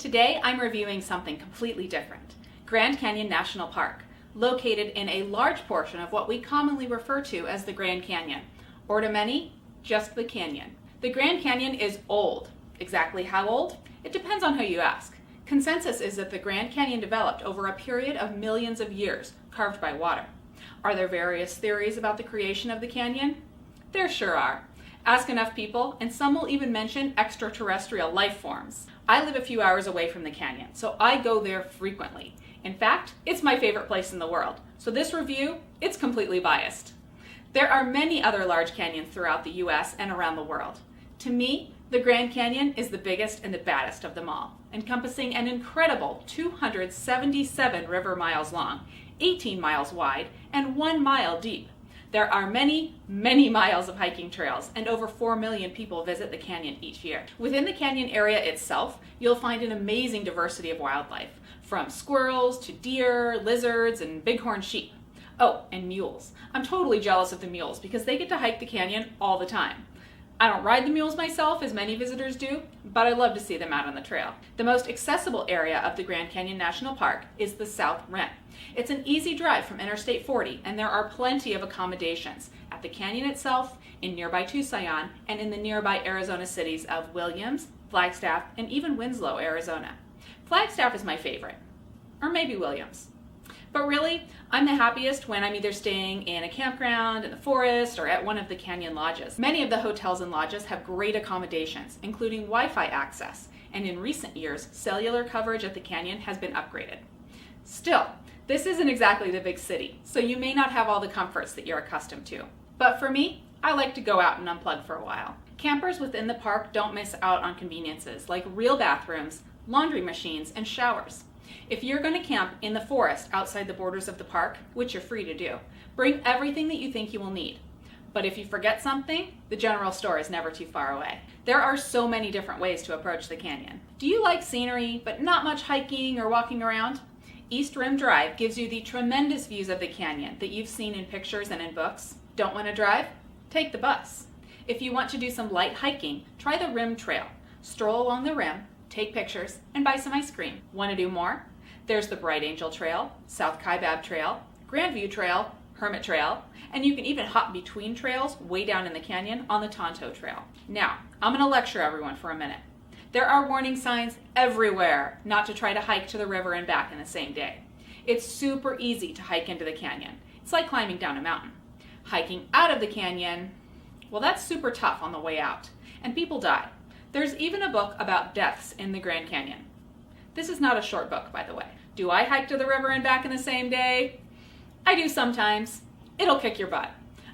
Today I'm reviewing something completely different. Grand Canyon National Park, located in a large portion of what we commonly refer to as the Grand Canyon, or to many, just the canyon. The Grand Canyon is old. Exactly how old? It depends on who you ask. Consensus is that the Grand Canyon developed over a period of millions of years, carved by water. Are there various theories about the creation of the canyon? There sure are. Ask enough people, and some will even mention extraterrestrial life forms. I live a few hours away from the canyon, so I go there frequently. In fact, it's my favorite place in the world, so this review, it's completely biased. There are many other large canyons throughout the US and around the world. To me, the Grand Canyon is the biggest and the baddest of them all, encompassing an incredible 277 river miles long, 18 miles wide, and 1 mile deep. There are many, many miles of hiking trails, and over 4 million people visit the canyon each year. Within the canyon area itself, you'll find an amazing diversity of wildlife, from squirrels to deer, lizards, and bighorn sheep. Oh, and mules. I'm totally jealous of the mules because they get to hike the canyon all the time. I don't ride the mules myself, as many visitors do, but I love to see them out on the trail. The most accessible area of the Grand Canyon National Park is the South Rim. It's an easy drive from Interstate 40, and there are plenty of accommodations at the canyon itself, in nearby Tucson, and in the nearby Arizona cities of Williams, Flagstaff, and even Winslow, Arizona. Flagstaff is my favorite, or maybe Williams. But really, I'm the happiest when I'm either staying in a campground, in the forest, or at one of the canyon lodges. Many of the hotels and lodges have great accommodations, including Wi-Fi access, and in recent years, cellular coverage at the canyon has been upgraded. Still, this isn't exactly the big city, so you may not have all the comforts that you're accustomed to. But for me, I like to go out and unplug for a while. Campers within the park don't miss out on conveniences like real bathrooms, laundry machines, and showers. If you're going to camp in the forest outside the borders of the park, which you're free to do, bring everything that you think you will need. But if you forget something, the general store is never too far away. There are so many different ways to approach the canyon. Do you like scenery, but not much hiking or walking around? East Rim Drive gives you the tremendous views of the canyon that you've seen in pictures and in books. Don't want to drive? Take the bus. If you want to do some light hiking, try the Rim Trail. Stroll along the rim, take pictures, and buy some ice cream. Want to do more? There's the Bright Angel Trail, South Kaibab Trail, Grandview Trail, Hermit Trail, and you can even hop between trails way down in the canyon on the Tonto Trail. Now, I'm going to lecture everyone for a minute. There are warning signs everywhere not to try to hike to the river and back in the same day. It's super easy to hike into the canyon. It's like climbing down a mountain. Hiking out of the canyon, well, that's super tough on the way out, and people die. There's even a book about deaths in the Grand Canyon. This is not a short book, by the way. Do I hike to the river and back in the same day? I do sometimes. It'll kick your butt.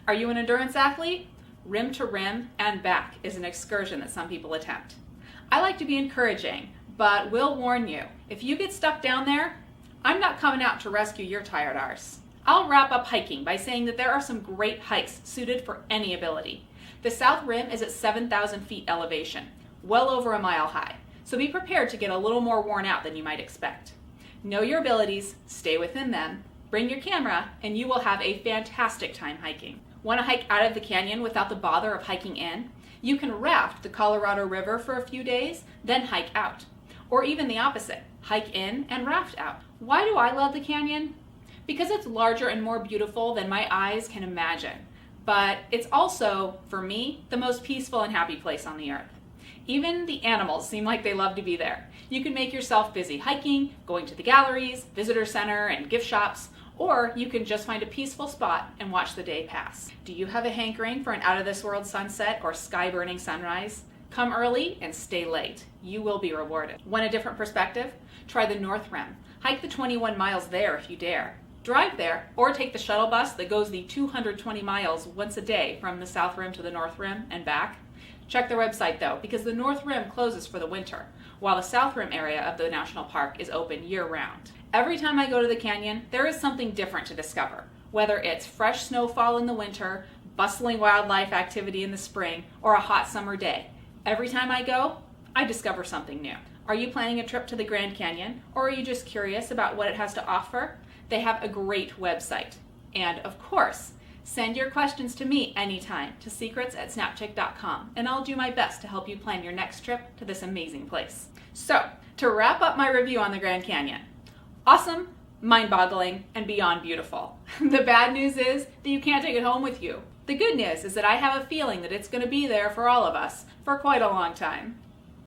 Are you an endurance athlete? Rim to rim and back is an excursion that some people attempt. I like to be encouraging, but will warn you, if you get stuck down there, I'm not coming out to rescue your tired arse. I'll wrap up hiking by saying that there are some great hikes suited for any ability. The South Rim is at 7,000 feet elevation, well over a mile high. So be prepared to get a little more worn out than you might expect. Know your abilities, stay within them, bring your camera, and you will have a fantastic time hiking. Want to hike out of the canyon without the bother of hiking in? You can raft the Colorado River for a few days, then hike out. Or even the opposite, hike in and raft out. Why do I love the canyon? Because it's larger and more beautiful than my eyes can imagine. But it's also, for me, the most peaceful and happy place on the earth. Even the animals seem like they love to be there. You can make yourself busy hiking, going to the galleries, visitor center, and gift shops, or you can just find a peaceful spot and watch the day pass. Do you have a hankering for an out-of-this-world sunset or sky-burning sunrise? Come early and stay late. You will be rewarded. Want a different perspective? Try the North Rim. Hike the 21 miles there if you dare. Drive there, or take the shuttle bus that goes the 220 miles once a day from the South Rim to the North Rim and back. Check their website though, because the North Rim closes for the winter, while the South Rim area of the national park is open year-round. Every time I go to the canyon, there is something different to discover, whether it's fresh snowfall in the winter, bustling wildlife activity in the spring, or a hot summer day. Every time I go, I discover something new. Are you planning a trip to the Grand Canyon, or are you just curious about what it has to offer? They have a great website. And of course, Send your questions to me anytime to secrets@snapchick.com, and I'll do my best to help you plan your next trip to this amazing place. So, to wrap up my review on the Grand Canyon, awesome, mind-boggling, and beyond beautiful. The bad news is that you can't take it home with you. The good news is that I have a feeling that it's going to be there for all of us for quite a long time.